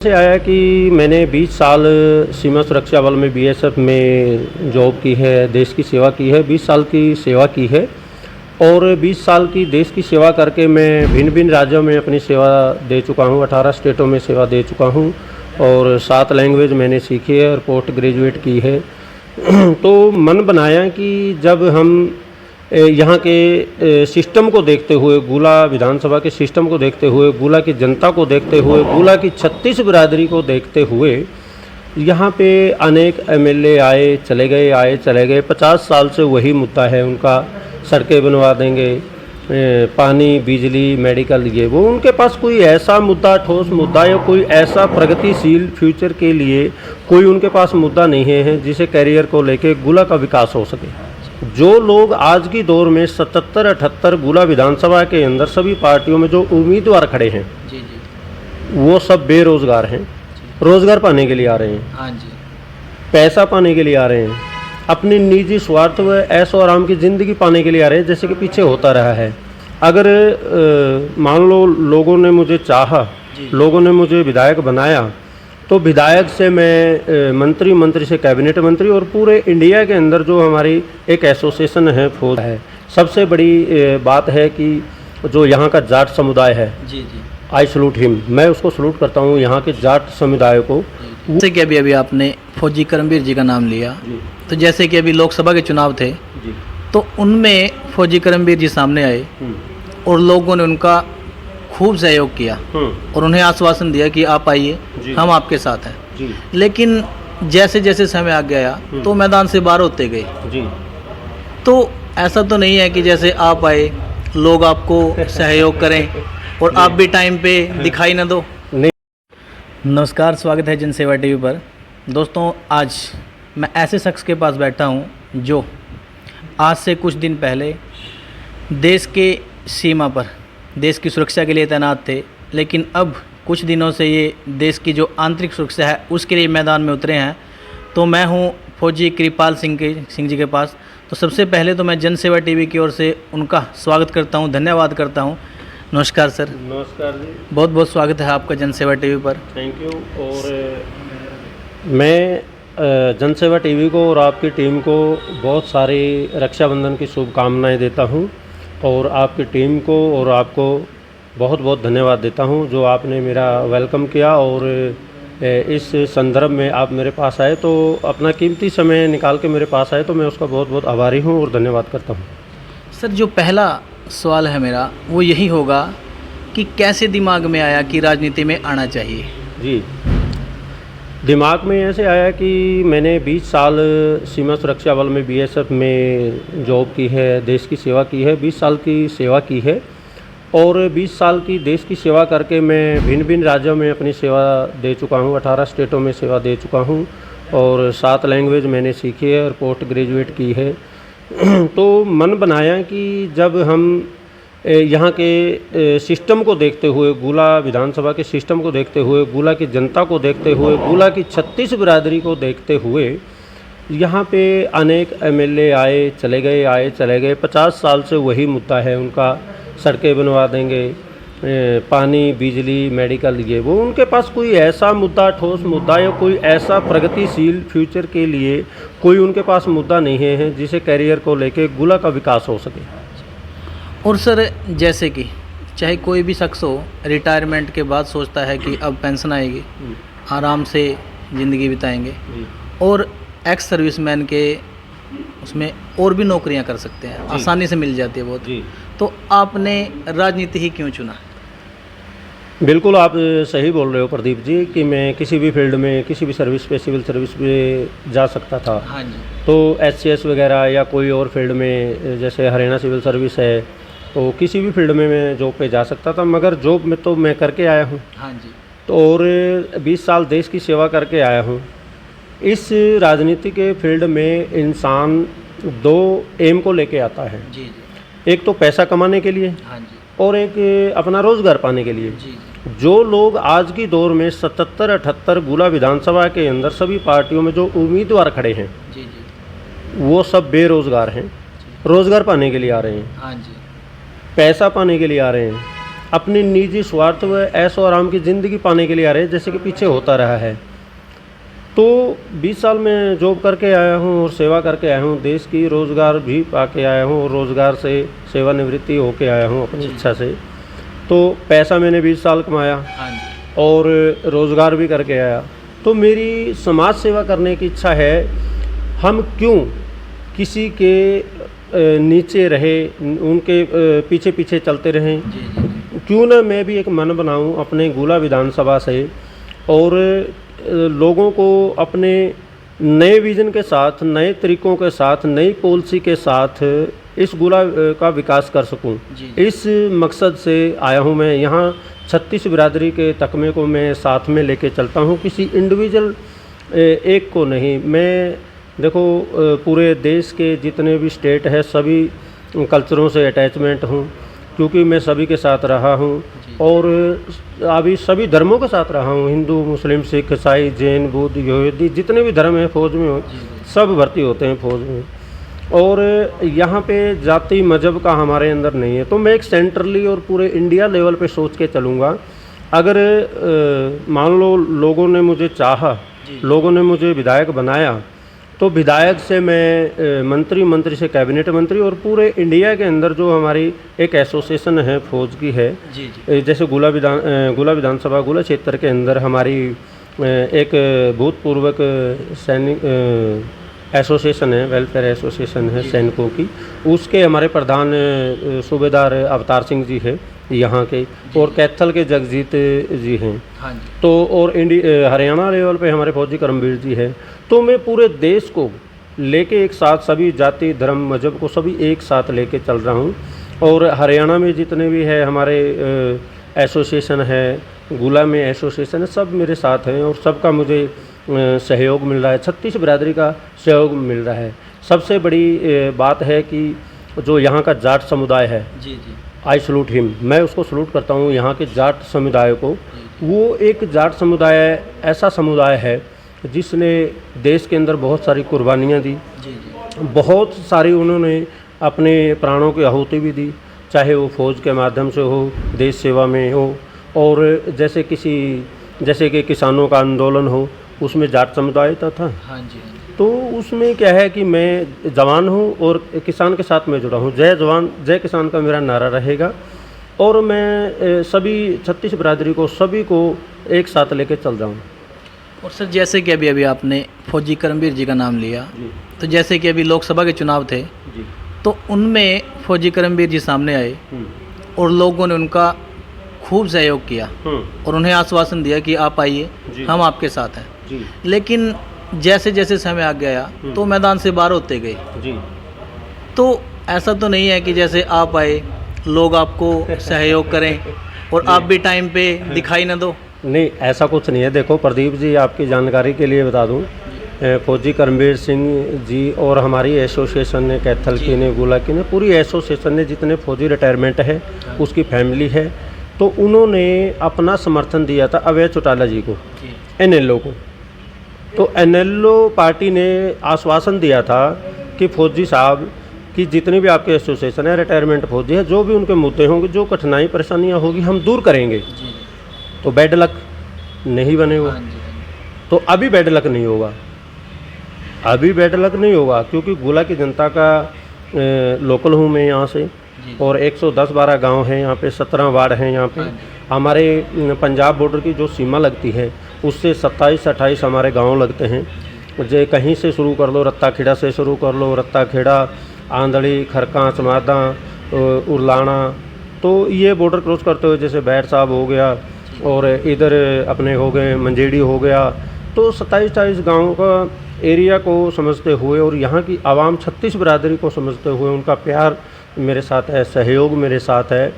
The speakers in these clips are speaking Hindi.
से आया कि मैंने 20 साल सीमा सुरक्षा बल में बीएसएफ में जॉब की है, देश की सेवा की है, 20 साल की सेवा की है। और 20 साल की देश की सेवा करके मैं भिन्न भिन्न राज्यों में अपनी सेवा दे चुका हूँ, 18 स्टेटों में सेवा दे चुका हूँ और 7 लैंग्वेज मैंने सीखी है और पोस्ट ग्रेजुएट की है। तो मन बनाया कि जब हम यहाँ के सिस्टम को देखते हुए, गुला विधानसभा के सिस्टम को देखते हुए, गुला की जनता को देखते हुए, गुला की 36 बिरादरी को देखते हुए, यहाँ पे अनेक एमएलए आए चले गए 50 साल से वही मुद्दा है उनका। सड़कें बनवा देंगे, पानी, बिजली, मेडिकल, ये वो। उनके पास कोई ऐसा मुद्दा, ठोस मुद्दा या कोई ऐसा प्रगतिशील फ्यूचर के लिए कोई उनके पास मुद्दा नहीं है जिसे कैरियर को लेके गुला का विकास हो सके। जो लोग आज की दौर में 77-78 गुला विधानसभा के अंदर सभी पार्टियों में जो उम्मीदवार खड़े हैं जी, वो सब बेरोजगार हैं, रोजगार पाने के लिए आ रहे हैं, हाँ जी, पैसा पाने के लिए आ रहे हैं, अपनी निजी स्वार्थ व ऐशो आराम की ज़िंदगी पाने के लिए आ रहे हैं, जैसे कि पीछे होता रहा है। अगर मान लो लोगों ने मुझे चाहा, लोगों ने मुझे विधायक बनाया, तो विधायक से मैं मंत्री से कैबिनेट मंत्री, और पूरे इंडिया के अंदर जो हमारी एक एसोसिएशन है फौज है, सबसे बड़ी बात है कि जो यहाँ का जाट समुदाय है, जी, आई सलूट हिम, मैं उसको सलूट करता हूँ यहाँ के जाट समुदाय को। जैसे कि अभी आपने फौजी करमवीर जी का नाम लिया, तो जैसे कि अभी लोकसभा के चुनाव थे जी। तो उनमें फौजी करमवीर जी सामने आए और लोगों ने उनका खूब सहयोग किया और उन्हें आश्वासन दिया कि आप आइए, हम आपके साथ हैं जी। लेकिन जैसे जैसे समय आ गया तो मैदान से बाहर होते गए जी। तो ऐसा तो नहीं है कि जैसे आप आए लोग आपको सहयोग करें और आप भी टाइम पे दिखाई ना दो। नहीं। नमस्कार, स्वागत है जनसेवा टीवी पर। दोस्तों, आज मैं ऐसे शख्स के पास बैठा हूं जो आज से कुछ दिन पहले देश के सीमा पर देश की सुरक्षा के लिए तैनात थे, लेकिन अब कुछ दिनों से ये देश की जो आंतरिक सुरक्षा है उसके लिए मैदान में उतरे हैं। तो मैं हूं फौजी कृपाल सिंह जी के पास। तो सबसे पहले तो मैं जनसेवा टीवी की ओर से उनका स्वागत करता हूं, धन्यवाद करता हूं। नमस्कार सर। नमस्कार जी। बहुत बहुत स्वागत है आपका जनसेवा टीवी पर। Thank you. और मैं जनसेवा टीवी को और आपकी टीम को बहुत सारी रक्षाबंधन की शुभकामनाएं देता हूं और आपकी टीम को और आपको बहुत बहुत धन्यवाद देता हूं जो आपने मेरा वेलकम किया और इस संदर्भ में आप मेरे पास आए, तो अपना कीमती समय निकाल के मेरे पास आए, तो मैं उसका बहुत बहुत आभारी हूं और धन्यवाद करता हूं। सर, जो पहला सवाल है मेरा वो यही होगा कि कैसे दिमाग में आया कि राजनीति में आना चाहिए? जी, दिमाग में ऐसे आया कि मैंने 20 साल सीमा सुरक्षा बल में बीएसएफ में जॉब की है, देश की सेवा की है, 20 साल की सेवा की है और 20 साल की देश की सेवा करके मैं भिन्न भिन्न राज्यों में अपनी सेवा दे चुका हूँ, 18 स्टेटों में सेवा दे चुका हूँ और 7 लैंग्वेज मैंने सीखी है और पोस्ट ग्रेजुएट की है। तो मन बनाया कि जब हम यहाँ के सिस्टम को देखते हुए, गुला विधानसभा के सिस्टम को देखते हुए, गुला की जनता को देखते हुए, गुला की 36 बिरादरी को देखते हुए, यहाँ पे अनेक एमएलए आए चले गए 50 साल से वही मुद्दा है उनका। सड़कें बनवा देंगे, पानी, बिजली, मेडिकल, ये वो। उनके पास कोई ऐसा मुद्दा, ठोस मुद्दा या कोई ऐसा प्रगतिशील फ्यूचर के लिए कोई उनके पास मुद्दा नहीं है जिसे कैरियर को लेके गुला का विकास हो सके। और सर, जैसे कि चाहे कोई भी शख्स हो, रिटायरमेंट के बाद सोचता है कि अब पेंशन आएगी, आराम से ज़िंदगी बिताएंगे, और एक्स सर्विसमैन के उसमें और भी नौकरियां कर सकते हैं, आसानी से मिल जाती है बहुत। तो आपने राजनीति ही क्यों चुना? बिल्कुल, आप सही बोल रहे हो प्रदीप जी कि मैं किसी भी फील्ड में, किसी भी सर्विस पे, सिविल सर्विस पे जा सकता था। हाँ जी। तो एचसीएस वगैरह या कोई और फील्ड में, जैसे हरियाणा सिविल सर्विस है, तो किसी भी फील्ड में मैं जॉब पे जा सकता था, मगर जॉब में तो मैं करके आया हूँ। हाँ जी। तो और 20 साल देश की सेवा करके आया हूँ। इस राजनीति के फील्ड में इंसान 2 एम को लेके आता है। जी जी। एक तो पैसा कमाने के लिए, हाँ जी, और एक अपना रोज़गार पाने के लिए। जी। जो लोग आज की दौर में 77-78 गुला विधानसभा के अंदर सभी पार्टियों में जो उम्मीदवार खड़े हैं, जी जी, वो सब बेरोज़गार हैं, रोज़गार पाने के लिए आ रहे हैं, हाँ जी, पैसा पाने के लिए आ रहे हैं, अपनी निजी स्वार्थ व ऐशो आराम की ज़िंदगी पाने के लिए आ रहे हैं, जैसे कि पीछे होता रहा है। तो 20 साल में जॉब करके आया हूँ और सेवा करके आया हूँ, देश की रोज़गार भी पा के आया हूँ और रोज़गार से सेवानिवृत्ति होके आया हूँ अपनी इच्छा से। तो पैसा मैंने 20 साल कमाया और रोज़गार भी करके आया। तो मेरी समाज सेवा करने की इच्छा है। हम क्यों किसी के नीचे रहे, उनके पीछे पीछे चलते रहें? क्यों ना मैं भी एक मन बनाऊं अपने गुला विधानसभा से और लोगों को अपने नए विज़न के साथ, नए तरीक़ों के साथ, नई पॉलिसी के साथ इस गुला का विकास कर सकूं। इस मकसद से आया हूं मैं यहाँ। 36 बिरादरी के तकमे को मैं साथ में लेके चलता हूं, किसी इंडिविजुअल एक को नहीं। मैं देखो पूरे देश के जितने भी स्टेट है सभी कल्चरों से अटैचमेंट हूँ, क्योंकि मैं सभी के साथ रहा हूँ और अभी सभी धर्मों के साथ रहा हूँ। हिंदू, मुस्लिम, सिख, ईसाई, जैन, बुद्ध, यहूदी, जितने भी धर्म हैं फौज में सब भर्ती होते हैं फौज में। और यहाँ पे जाति मजहब का हमारे अंदर नहीं है। तो मैं एक सेंट्रली और पूरे इंडिया लेवल पे सोच के चलूँगा। अगर मान लो लोगों ने मुझे चाहा, लोगों ने मुझे विधायक बनाया, तो विधायक से मैं मंत्री, मंत्री से कैबिनेट मंत्री और पूरे इंडिया के अंदर जो हमारी एक एसोसिएशन है फौज की है, जैसे गुला विधानसभा गुला क्षेत्र के अंदर हमारी एक भूतपूर्व सैनिक एसोसिएशन है, वेलफेयर एसोसिएशन है सैनिकों की, उसके हमारे प्रधान सूबेदार अवतार सिंह जी है यहाँ के, और कैथल के जगजीत जी हैं। तो और हरियाणा लेवल पे हमारे फौजी करमवीर जी है। तो मैं पूरे देश को लेके एक साथ, सभी जाति, धर्म, मजहब को सभी एक साथ लेके चल रहा हूँ। और हरियाणा में जितने भी है हमारे एसोसिएशन है, गुला में एसोसिएशन है, सब मेरे साथ हैं और सबका मुझे सहयोग मिल रहा है। 36 बिरादरी का सहयोग मिल रहा है। सबसे बड़ी बात है कि जो यहाँ का जाट समुदाय है, आई सलूट हिम, मैं उसको सलूट करता हूँ यहाँ के जाट समुदाय को। वो एक जाट समुदाय ऐसा समुदाय है जिसने देश के अंदर बहुत सारी कुर्बानियाँ दी, बहुत सारी उन्होंने अपने प्राणों की आहुति भी दी, चाहे वो फौज के माध्यम से हो, देश सेवा में हो, और जैसे कि किसानों का आंदोलन हो, उसमें जाट समुदाय था। तो उसमें क्या है कि मैं जवान हूँ और किसान के साथ में जुड़ा हूँ। जय जवान जय किसान का मेरा नारा रहेगा और मैं सभी 36 बिरादरी को, सभी को एक साथ लेके चल रहा हूँ। और सर, जैसे कि अभी आपने फौजी करमवीर जी का नाम लिया, तो जैसे कि अभी लोकसभा के चुनाव थे, तो उनमें फौजी करमवीर जी सामने आए और लोगों ने उनका खूब सहयोग किया और उन्हें आश्वासन दिया कि आप आइए, हम आपके साथ हैं। लेकिन जैसे जैसे समय आ गया तो मैदान से बाहर होते गए। तो ऐसा तो नहीं है कि जैसे आप आए लोग आपको सहयोग करें और आप भी टाइम पे दिखाई ना दो? नहीं, ऐसा कुछ नहीं है। देखो प्रदीप जी, आपकी जानकारी के लिए बता दूं, फौजी करमवीर सिंह जी और हमारी एसोसिएशन ने, कैथल की ने, गुला की ने, पूरी एसोसिएशन ने, जितने फौजी रिटायरमेंट है उसकी फैमिली है, तो उन्होंने अपना समर्थन दिया था अभय चौटाला जी को, एनएलओ को। तो एनएलओ पार्टी ने आश्वासन दिया था कि फौजी साहब कि जितने भी आपके एसोसिएशन है, रिटायरमेंट फौजी है, जो भी उनके मुद्दे होंगे, जो कठिनाई परेशानियां होगी, हम दूर करेंगे। तो बैड लक नहीं बने वो, तो अभी बैड लक नहीं होगा, अभी बैड लक नहीं होगा, क्योंकि गुला की जनता का लोकल हूँ मैं यहाँ से, और 110-12 गांव हैं यहाँ पे, 17 वार्ड हैं यहाँ पे। हमारे पंजाब बॉर्डर की जो सीमा लगती है उससे 27-28 हमारे गांव लगते हैं। जो कहीं से शुरू कर लो, रत्ता खेड़ा से शुरू कर लो, रत्ता खेड़ा, आंधड़ी, खरका, चमादा, उरलाना, तो ये बॉर्डर क्रॉस करते हुए जैसे बैर साहब हो गया और इधर अपने हो गए मंजेड़ी हो गया। तो 27-28 गाँव का एरिया को समझते हुए और यहाँ की आवाम 36 बिरादरी को समझते हुए उनका प्यार मेरे साथ है, सहयोग मेरे साथ है।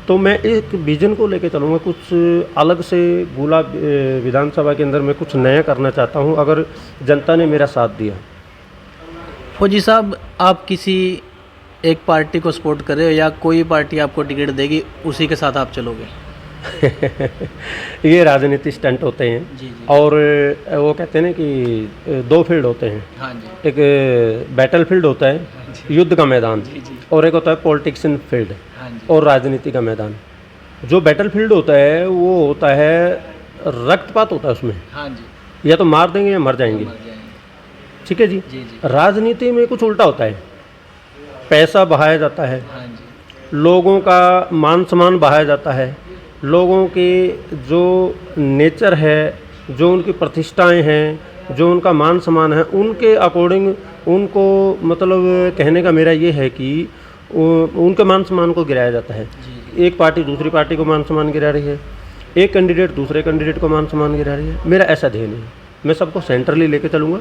तो मैं एक विज़न को लेके चलूँगा, कुछ अलग से गुला विधानसभा के अंदर मैं कुछ नया करना चाहता हूँ, अगर जनता ने मेरा साथ दिया। फौजी साहब, आप किसी एक पार्टी को सपोर्ट कर रहे हो या कोई पार्टी आपको टिकट देगी उसी के साथ आप चलोगे? ये राजनीति स्टंट होते हैं। और वो कहते हैं ना कि 2 फील्ड होते हैं। एक बैटल फील्ड होता है, युद्ध का मैदान, और एक होता है पॉलिटिक्सन फील्ड और राजनीति का मैदान। जो बैटलफील्ड होता है वो होता है रक्तपात होता है उसमें, हाँ जी, या तो मार देंगे या मर जाएंगे। मर जाएंगे। ठीक है जी। जी जी, राजनीति में कुछ उल्टा होता है, पैसा बहाया जाता है, हाँ जी, लोगों का मान सम्मान बहाया जाता है, लोगों के जो नेचर है, जो उनकी प्रतिष्ठाएं हैं, जो उनका मान सम्मान है, उनके अकॉर्डिंग उनको मतलब कहने का मेरा ये है कि उनके मान सम्मान को गिराया जाता है। जी एक पार्टी दूसरी पार्टी को मान सम्मान गिरा रही है, एक कैंडिडेट दूसरे कैंडिडेट को मान सम्मान गिरा रही है। मेरा ऐसा ध्येय नहीं है। मैं सबको सेंट्रली लेके चलूँगा,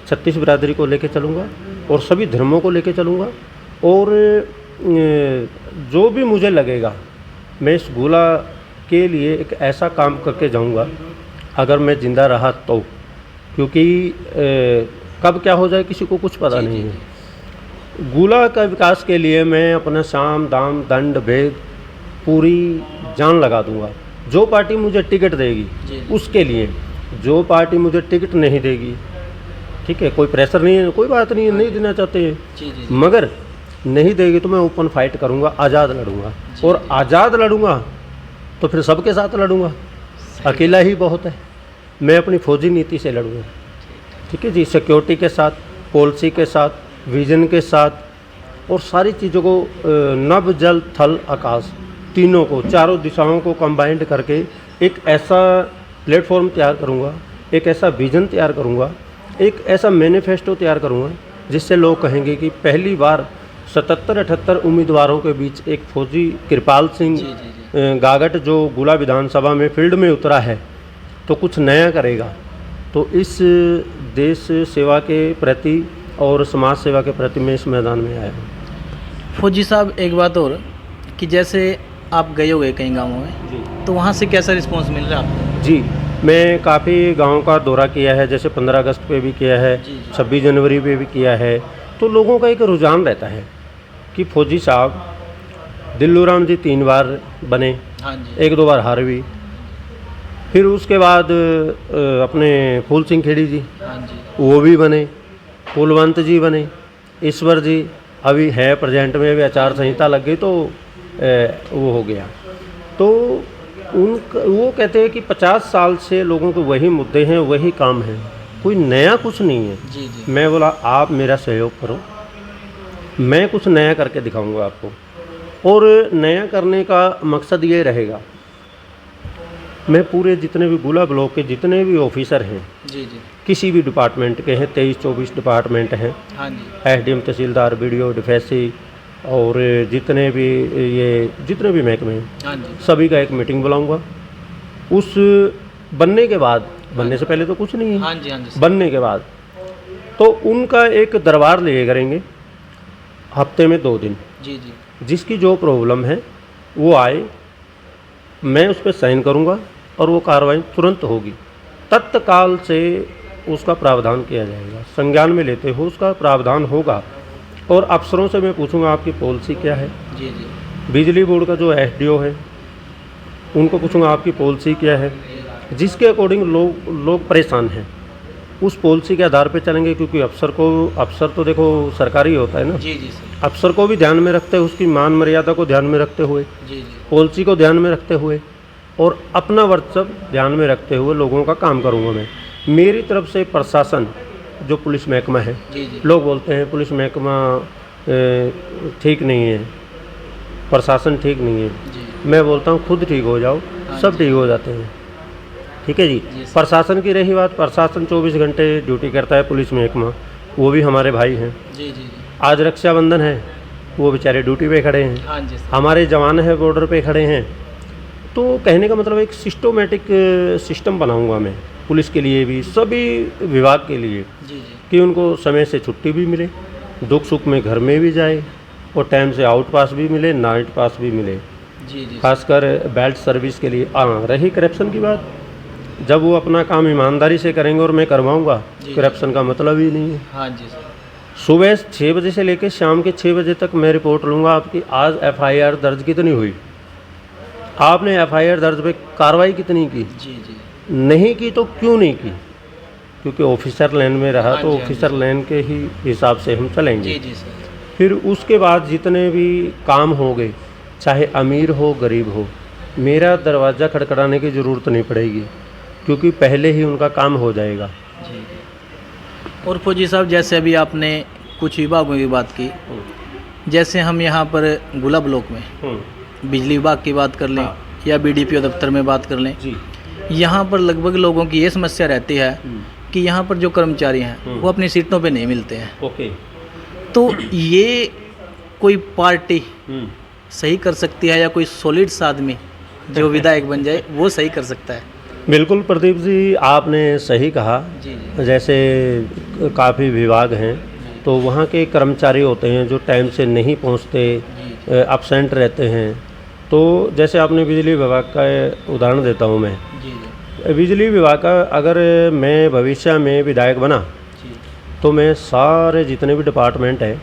36 बिरादरी को लेके चलूँगा और सभी धर्मों को लेके चलूँगा, और जो भी मुझे लगेगा मैं इस गोला के लिए एक ऐसा काम करके जाऊँगा अगर मैं ज़िंदा रहा तो, क्योंकि कब क्या हो जाए किसी को कुछ पता नहीं है। गोला का विकास के लिए मैं अपना साम दाम दंड भेद पूरी जान लगा दूंगा। जो पार्टी मुझे टिकट देगी जी। उसके लिए, जो पार्टी मुझे टिकट नहीं देगी, ठीक है, कोई प्रेशर नहीं है, कोई बात नहीं है, नहीं देना चाहते हैं, जी जी, मगर नहीं देगी तो मैं ओपन फाइट करूंगा, आज़ाद लड़ूंगा। जी। और आज़ाद लड़ूंगा तो फिर सबके साथ लड़ूंगा, अकेला ही बहुत है। मैं अपनी फौजी नीति से लड़ूंगा, ठीक है जी, सिक्योरिटी के साथ, पॉलिसी के साथ, विजन के साथ, और सारी चीज़ों को नभ जल थल आकाश तीनों को, चारों दिशाओं को कंबाइंड करके एक ऐसा प्लेटफॉर्म तैयार करूंगा, एक ऐसा विजन तैयार करूंगा, एक ऐसा मैनिफेस्टो तैयार करूंगा जिससे लोग कहेंगे कि पहली बार 77-78 उम्मीदवारों के बीच एक फौजी कृपाल सिंह जी जी, गागट जो गोला विधानसभा में फील्ड में उतरा है तो कुछ नया करेगा। तो इस देश सेवा के प्रति और समाज सेवा के प्रति मैं इस मैदान में आया हूँ। फौजी साहब एक बात और, कि जैसे आप गए हुए कई गाँवों में, जी तो वहाँ से कैसा रिस्पांस मिल रहा है आपको? जी, मैं काफ़ी गाँव का दौरा किया है, जैसे 15 अगस्त पे भी किया है, जी, जी। 26 जनवरी पे भी किया है। तो लोगों का एक रुझान रहता है कि फौजी साहब, दिल्लू राम जी 3 बार बने, हाँ जी, 1-2 बार हार भी, फिर उसके बाद अपने फूल सिंह खेड़ी जी हाँ जी, वो भी बने, कुलवंत जी बने, ईश्वर जी अभी है प्रेजेंट में, भी आचार संहिता लग गई तो वो हो गया। तो वो कहते हैं कि 50 साल से लोगों के वही मुद्दे हैं, वही काम है, कोई नया कुछ नहीं है। जी जी, मैं बोला आप मेरा सहयोग करो, मैं कुछ नया करके दिखाऊंगा आपको, और नया करने का मकसद ये रहेगा, मैं पूरे जितने भी गोला ब्लॉक के जितने भी ऑफिसर हैं, जी जी, किसी भी डिपार्टमेंट के हैं, 23-24 डिपार्टमेंट हैं, हाँ जी, एसडीएम, तहसीलदार, बीडीओ, डिफेंसी, और जितने भी महकमे हैं, हाँ जी, सभी का एक मीटिंग बुलाऊंगा। उस बनने के बाद, बनने से पहले तो कुछ नहीं है, हाँ जी, हाँ जी, बनने के बाद तो उनका एक दरबार लिए करेंगे हफ्ते में 2 दिन, जी जी, जिसकी जो प्रॉब्लम है वो आए, मैं उस पर साइन करूंगा और वो कार्रवाई तुरंत होगी, तत्काल से उसका प्रावधान किया जाएगा, संज्ञान में लेते हो उसका प्रावधान होगा। और अफसरों से मैं पूछूंगा आपकी पॉलिसी क्या है, जी जी, बिजली बोर्ड का जो एसडीओ है उनको पूछूंगा आपकी पॉलिसी क्या है, जिसके अकॉर्डिंग लोग परेशान हैं, उस पॉलिसी के आधार पे चलेंगे। क्योंकि अफसर तो देखो सरकारी होता है ना, जी जी सर, अफसर को भी ध्यान में रखते हुए, उसकी मान मर्यादा को ध्यान में रखते हुए, जी जी, पॉलिसी को ध्यान में रखते हुए और अपना वर्चस्व ध्यान में रखते हुए लोगों का काम करूँगा मैं। मेरी तरफ से प्रशासन, जो पुलिस महकमा है, जी जी, लोग बोलते हैं पुलिस महकमा ठीक नहीं है, प्रशासन ठीक नहीं है, जी, मैं बोलता हूँ खुद ठीक हो जाओ, हाँ सब जी। ठीक हो जाते हैं। ठीक है जी। जी सर। प्रशासन की रही बात, प्रशासन 24 घंटे ड्यूटी करता है, पुलिस महकमा वो भी हमारे भाई हैं। जी जी, जी, आज रक्षाबंधन है, वो बेचारे ड्यूटी पे खड़े हैं, हाँ जी सर, हमारे जवान हैं बॉर्डर पे खड़े हैं। तो कहने का मतलब एक सिस्टोमेटिक सिस्टम बनाऊंगा मैं पुलिस के लिए भी, सभी विभाग के लिए, जी जी, कि उनको समय से छुट्टी भी मिले, दुख सुख में घर में भी जाए, और टाइम से आउट पास भी मिले, नाइट पास भी मिले, जी जी, खासकर बेल्ट सर्विस के लिए। रही करप्शन की बात, जब वो अपना काम ईमानदारी से करेंगे और मैं करवाऊंगा, जी। करप्शन का मतलब ही नहीं है। हाँ जी सर, सुबह 6 बजे से लेकर शाम के 6 बजे तक मैं रिपोर्ट लूँगा आपकी, आज एफआईआर दर्ज कितनी हुई, आपने एफआईआर दर्ज पे कार्रवाई कितनी की, जी जी, नहीं की तो क्यों नहीं की, क्योंकि ऑफिसर लाइन में रहा हाँ तो जी, हाँ ऑफिसर जी। लाइन के ही हिसाब से हम चलेंगे। जी जी सर, फिर उसके बाद जितने भी काम हो गए, चाहे अमीर हो गरीब हो, मेरा दरवाज़ा खटखटाने की ज़रूरत नहीं पड़ेगी, क्योंकि पहले ही उनका काम हो जाएगा। जी। और फौजी साहब, जैसे अभी आपने कुछ विभागों की बात की, जैसे हम यहाँ पर गुला ब्लॉक में बिजली विभाग की बात कर लें या बीडीपीओ दफ्तर में बात कर लें, जी। यहाँ पर लगभग लोगों की ये समस्या रहती है कि यहाँ पर जो कर्मचारी हैं वो अपनी सीटों पे नहीं मिलते हैं। ओके। तो ये कोई पार्टी सही कर सकती है या कोई सॉलिड आदमी जो विधायक बन जाए वो सही कर सकता है? बिल्कुल प्रदीप जी, आपने सही कहा। जी। जैसे काफ़ी विभाग हैं तो वहाँ के कर्मचारी होते हैं जो टाइम से नहीं पहुँचते, एब्सेंट रहते हैं। तो जैसे आपने बिजली विभाग का उदाहरण देता हूँ मैं। जी। बिजली विभाग का अगर मैं भविष्य में विधायक बना तो मैं सारे जितने भी डिपार्टमेंट हैं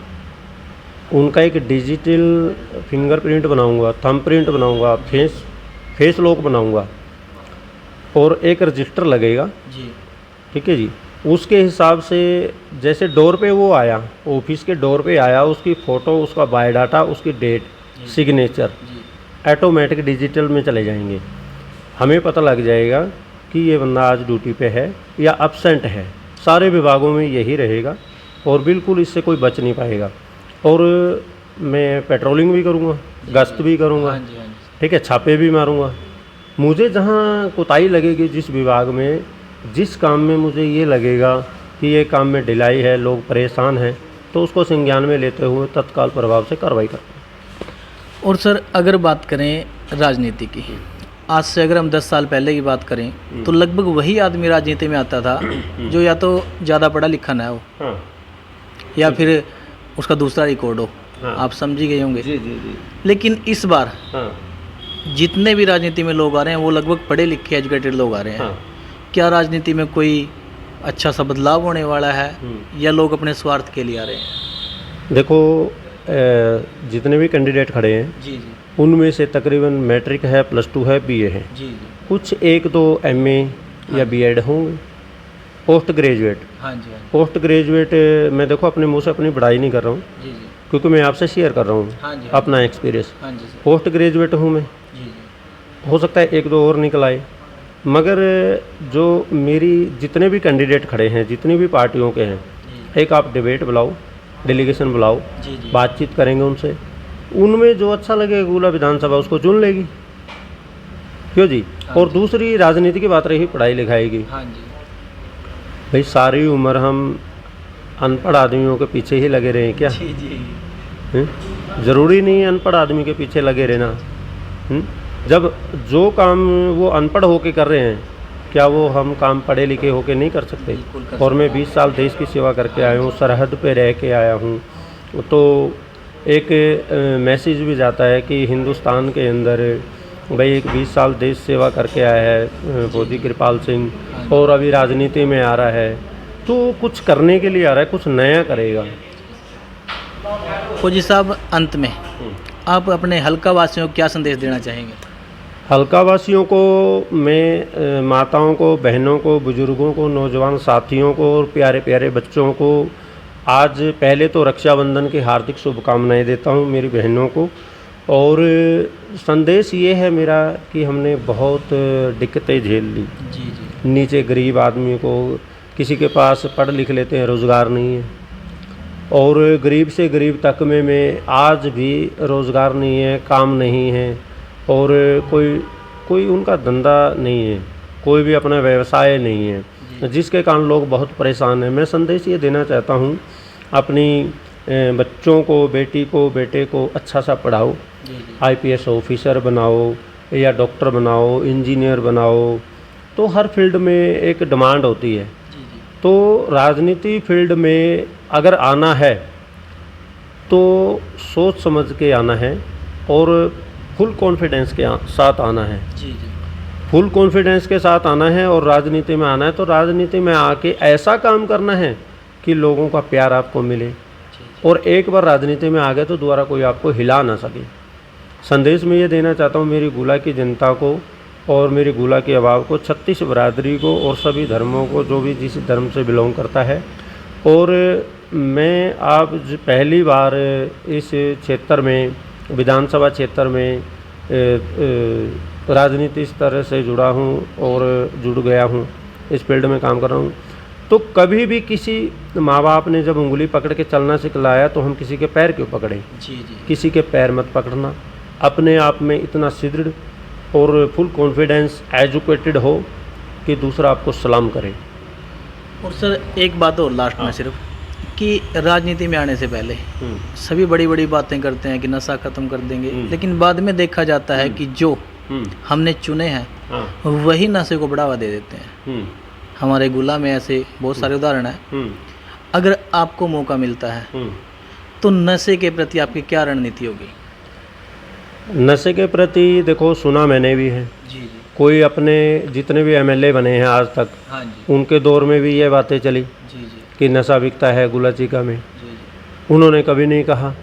उनका एक डिजिटल फिंगरप्रिंट बनाऊंगा, थंब प्रिंट बनाऊंगा, फेस लॉक बनाऊंगा और एक रजिस्टर लगेगा। जी। ठीक है जी। उसके हिसाब से जैसे डोर पे वो आया, ऑफिस के डोर पे आया, उसकी फ़ोटो, उसका बायोडाटा, उसकी डेट, सिग्नेचर ऑटोमेटिक डिजिटल में चले जाएंगे। हमें पता लग जाएगा कि ये बंदा आज ड्यूटी पे है या एब्सेंट है। सारे विभागों में यही रहेगा और बिल्कुल इससे कोई बच नहीं पाएगा। और मैं पेट्रोलिंग भी करूँगा, गश्त भी करूँगा, ठीक है, छापे भी मारूँगा। मुझे जहाँ कोताही लगेगी जिस विभाग में, जिस काम में मुझे ये लगेगा कि ये काम में ढिलाई है, लोग परेशान हैं, तो उसको संज्ञान में लेते हुए तत्काल प्रभाव से कार्रवाई करते हैं। और सर, अगर बात करें राजनीति की, आज से अगर हम 10 साल पहले की बात करें तो लगभग वही आदमी राजनीति में आता था जो या तो ज़्यादा पढ़ा लिखा ना हो, हाँ, या फिर उसका दूसरा रिकॉर्ड हो। हाँ, आप समझ ही गए होंगे। जी जी जी, लेकिन इस बार हाँ, जितने भी राजनीति में लोग आ रहे हैं वो लगभग पढ़े लिखे एजुकेटेड लोग आ रहे हैं। हाँ। क्या राजनीति में कोई अच्छा सा बदलाव होने वाला है या लोग अपने स्वार्थ के लिए आ रहे हैं? देखो, जितने भी कैंडिडेट खड़े हैं जी जी उनमें से तकरीबन मैट्रिक है, +2 है, बीए है, जी जी। कुछ एक दो एमए या बीएड होंगे, पोस्ट ग्रेजुएट। हाँ जी, हाँ पोस्ट ग्रेजुएट मैं देखो अपने मुंह से अपनी बड़ाई नहीं कर रहा हूँ, जी जी। क्योंकि मैं आपसे शेयर कर रहा हूँ हाँ जी, अपना एक्सपीरियंस। हाँ जी सर। पोस्ट ग्रेजुएट हूँ मैं, जी जी। हो सकता है एक दो और निकल आए, मगर जो मेरी जितने भी कैंडिडेट खड़े हैं, जितनी भी पार्टियों के हैं, एक आप डिबेट बुलाओ, डेलीगेशन बुलाओ, जी जी। बातचीत करेंगे उनसे, उनमें जो अच्छा लगेगा गुला विधानसभा उसको चुन लेगी, क्यों जी। और दूसरी राजनीति की बात रही पढ़ाई लिखाई की, हाँ जी। भाई सारी उम्र हम अनपढ़ आदमियों के पीछे ही लगे रहे क्या? जी जी। ज़रूरी नहीं है अनपढ़ आदमी के पीछे लगे रहना। जब जो काम वो अनपढ़ होके कर रहे हैं, क्या वो हम काम पढ़े लिखे होके नहीं कर सकते? बिल्कुल कर और मैं 20 साल देश की सेवा करके आया हूँ, सरहद पे रह के आया हूँ, तो एक मैसेज भी जाता है कि हिंदुस्तान के अंदर भाई एक 20 साल देश सेवा करके आया है फौजी कृपाल सिंह, और अभी राजनीति में आ रहा है, तो कुछ करने के लिए आ रहा है, कुछ नया करेगा। फौजी साहब, अंत में आप अपने हल्का वासियों को क्या संदेश देना चाहेंगे? हल्का वासियों को मैं माताओं को, बहनों को, बुजुर्गों को, नौजवान साथियों को और प्यारे प्यारे बच्चों को आज पहले तो रक्षाबंधन की हार्दिक शुभकामनाएं देता हूं मेरी बहनों को। और संदेश ये है मेरा कि हमने बहुत दिक्कतें झेल ली। जी जी। नीचे गरीब आदमी को, किसी के पास पढ़ लिख लेते हैं, रोज़गार नहीं है, और गरीब से गरीब तक में आज भी रोज़गार नहीं है, काम नहीं है, और कोई उनका धंधा नहीं है, कोई भी अपना व्यवसाय नहीं है, जिसके कारण लोग बहुत परेशान हैं। मैं संदेश ये देना चाहता हूँ, अपनी बच्चों को, बेटी को, बेटे को अच्छा सा पढ़ाओ, आईपीएस ऑफिसर बनाओ या डॉक्टर बनाओ, इंजीनियर बनाओ, तो हर फील्ड में एक डिमांड होती है। तो राजनीति फील्ड में अगर आना है तो सोच समझ के आना है और फुल कॉन्फिडेंस के साथ आना है। जी जी। फुल कॉन्फिडेंस के साथ आना है और राजनीति में आना है, तो राजनीति में आके ऐसा काम करना है कि लोगों का प्यार आपको मिले, और एक बार राजनीति में आ गए तो दोबारा कोई आपको हिला ना सके। संदेश में ये देना चाहता हूँ मेरी गुला की जनता को और मेरी गुला की आवाम को, 36 बरादरी को और सभी धर्मों को, जो भी जिस धर्म से बिलोंग करता है। और मैं आप पहली बार इस क्षेत्र में, विधानसभा क्षेत्र में राजनीति इस तरह से जुड़ा हूँ और जुड़ गया हूँ, इस फील्ड में काम कर रहा हूँ। तो कभी भी किसी माँ बाप ने जब उंगली पकड़ के चलना सिखलाया तो हम किसी के पैर क्यों पकड़ें? जी जी। किसी के पैर मत पकड़ना, अपने आप में इतना सुदृढ़ और फुल कॉन्फिडेंस एजुकेटेड हो कि दूसरा आपको सलाम करे। और सर एक बात और लास्ट में सिर्फ कि राजनीति में आने से पहले सभी बड़ी बड़ी बातें करते हैं कि नशा ख़त्म कर देंगे, लेकिन बाद में देखा जाता है कि जो हमने चुने हैं वही नशे को बढ़ावा दे देते हैं। हमारे गुला में ऐसे बहुत सारे उदाहरण हैं। अगर आपको मौका मिलता है तो नशे के प्रति आपकी क्या रणनीति होगी? नशे के प्रति देखो, सुना मैंने भी है। जी जी। कोई अपने जितने भी एमएलए बने हैं आज तक, हाँ जी। उनके दौर में भी ये बातें चली जी जी। कि नशा बिकता है गुलाचिका में। जी जी। उन्होंने कभी नहीं कहा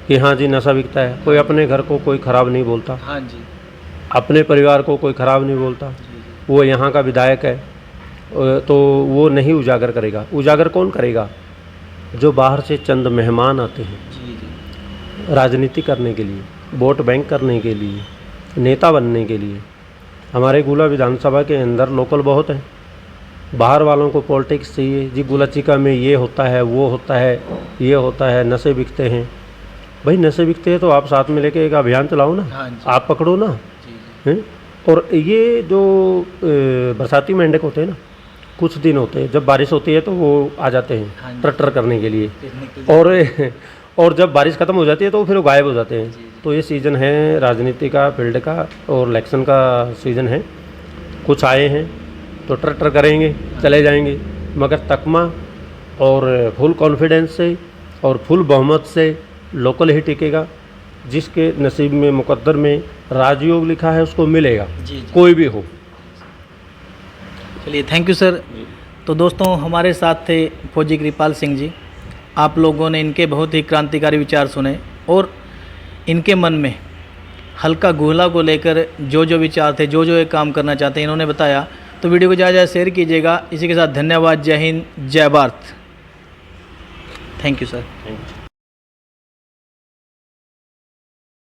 कि हाँ जी नशा बिकता है। कोई अपने घर को कोई ख़राब नहीं बोलता, हाँ जी। अपने परिवार को कोई ख़राब नहीं बोलता। जी जी। वो यहाँ का विधायक है तो वो नहीं उजागर करेगा। उजागर कौन करेगा? जो बाहर से चंद मेहमान आते हैं जी जी। राजनीति करने के लिए, वोट बैंक करने के लिए, नेता बनने के लिए। हमारे गुला विधानसभा के अंदर लोकल बहुत हैं। बाहर वालों को पॉलिटिक्स चाहिए जी, गुलाचिका में ये होता है, वो होता है, ये होता है, नशे बिकते हैं। भाई नशे बिकते हैं तो आप साथ में लेके एक अभियान चलाओ ना, हाँ जी। आप पकड़ो ना। जी जी। हैं? और ये जो बरसाती मेंढक होते हैं ना, कुछ दिन होते हैं, जब बारिश होती है तो वो आ जाते हाँ हैं जी। ट्रटर करने के लिए, देखने के लिए। और जब बारिश ख़त्म हो जाती है तो फिर वो गायब हो जाते हैं। जी, जी। तो ये सीज़न है राजनीति का, फील्ड का और इलेक्शन का सीज़न है। कुछ आए हैं तो ट्रटर करेंगे, चले जाएंगे, मगर तकमा और फुल कॉन्फिडेंस से और फुल बहुमत से लोकल ही टिकेगा। जिसके नसीब में मुकद्दर में राजयोग लिखा है उसको मिलेगा, जी जी। कोई भी हो। चलिए, थैंक यू सर। तो दोस्तों, हमारे साथ थे फौजी कृपाल सिंह जी। आप लोगों ने इनके बहुत ही क्रांतिकारी विचार सुने और इनके मन में हल्का गुहला को लेकर जो जो विचार थे, जो जो ये काम करना चाहते हैं, इन्होंने बताया। तो वीडियो को ज़्यादा शेयर कीजिएगा। इसी के साथ धन्यवाद। जय हिंद, जय Bharat. Thank you sir. Thank you.